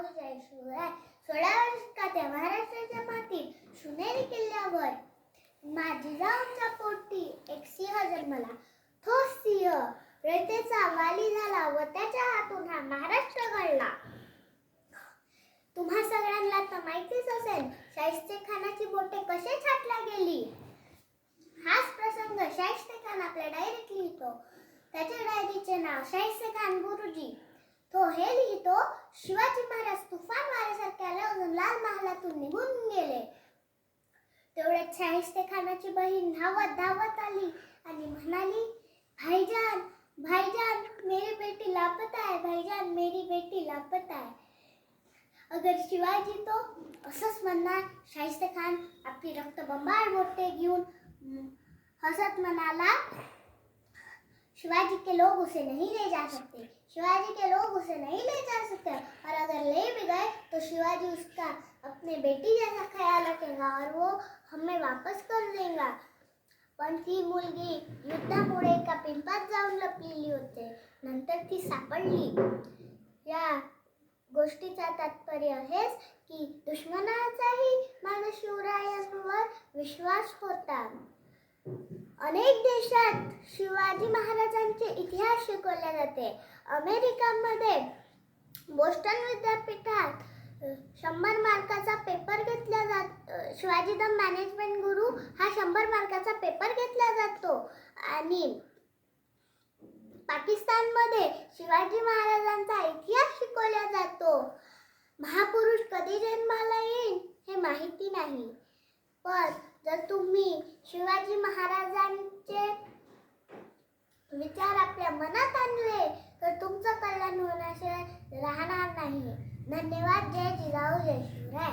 जय शिवराय. 16व्या शतकात महाराष्ट्राच्या मातीत शिवनेरी किल्ल्यावर माझी जाऊच्या पोटी एक सिंह जन्मला. तो सिंह रयतेचा वाली झाला व त्याच्या हातून हा महाराष्ट्र घडला. तुम्हा सगळ्यांना तर माहितीच असेल शाहिस्तेखानाची बोटे कसे छाटल्या गेली. हाच प्रसंग शाहिस्तेखान आपल्या डायरीत लिहितो. त्याच्या डायरीचे नाव शाहिस्तेखान गुरुजी. तो हे लिहितो, शिवाजी महाराज तुफान वाऱ्यासारख्या लाल महालातून निघून गेले. तेवढ्यात शाहिस्तेखानाची बहीण धावत आली आणि म्हणाली, भाईजान भाईजान मेरी बेटी लापता है, भाईजान मेरी बेटी लापता है. अगर शिवाजी तो असंच म्हणणार. शाहिस्तेखान आपली रक्तबंबाळ बोटे घेऊन हसत म्हणाला, शिवाजी के लोग उसे नहीं ले जा सकते, शिवाजी के लोग उसे नहीं ले जा सकते, और अगर ले भी गए तो शिवाजी उसका अपने बेटी जैसा ख्याल रखेगा और वो हमें वापस कर देगा. पण ती मुलगी युद्धामुळे एका पिंपात जाऊन लपलेली होते. नंतर ती सापडली. या गोष्टीचा तात्पर्य हेच की दुश्मनाचाही माझ्या शिवरायांवर विश्वास होता. अनेक देशात शिवाजी महाराजांचे इतिहास शिकवले जाते. अमेरिकामध्ये बोस्टन विद्यापीठात 100 मार्काचा पेपर घेतला जातो. शिवाजी द मॅनेजमेंट गुरु हा 100 मार्काचा पेपर घेतला जातो. आणि पाकिस्तानमध्ये शिवाजी महाराजांचा इतिहास शिकवला जातो. महापुरुष कधी जन्माला येईल हे माहिती नाही, पण जर तुम्ही शिवाजी महाराजांचे विचार आपल्या मनात आणले तर तुमचं कल्याण होण्याशिवाय राहणार नाही. धन्यवाद. जय जिजाऊ जय शिवराय.